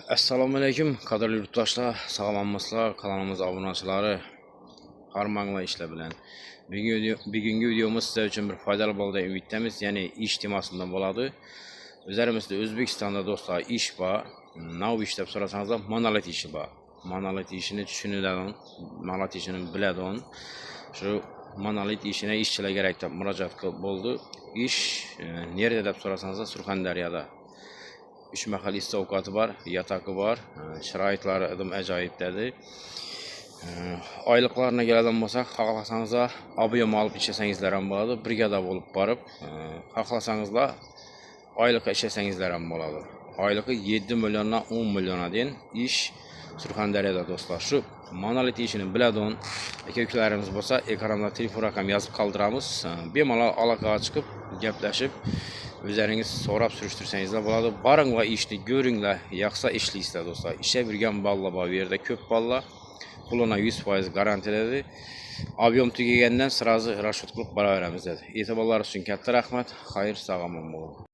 Assalamu alaykum, qadrli yurtdoshlar, sog'lommisizlar, kanalimiz obunachiları, harmanla ishlar bilan. Bugungi videomuz sizlar uchun bir foydali bo'ladi deb umidamiz, ya'ni ish temasidan bo'ladi. O'zlarimizda O'zbekistonda do'stlar ish bor. Nav ish deb so'rasangizlar, monolit ishi bor. Monolit ishini tushunadigan, monolit ishini biladigan, shu monolit ishini ishchilar kerak deb murojaat qilib bo'ldi. Ish nerede deb so'rasangizlar, Surxondaryoda. 3 mahal istovkatı var, yatakı var, şəraitləri adım əcaibdədir. Aylıqlarına gələn olsaq, xaxlasanızda abiyom alıb içəsənizlərəm boladı, brigada olub barıb, xaxlasanızda aylıq içəsənizlərəm boladı. Aylığı 7 milyondan 10 milyona deyin iş Surxondaryoda dostlar. Şu monolit işini bilədin, köklərimiz olsa, ekranda telefon rəqəm yazıb qaldıramız, bemalal alaqağa çıxıb, gəpləşib, üzeriniz sorab sürüştürsənizlər boladı. Barınla işni görünlə, yaxsa işləyizlər dostlar. İşə birgən balla var, yerdə köp balla. Puluna 100% garantilədir. Avion tügəyəndən sırazı raşot qılıb bara verəmizdədir. Etibarlar üçün kəttə rəhmət, xayır, sağaman olun.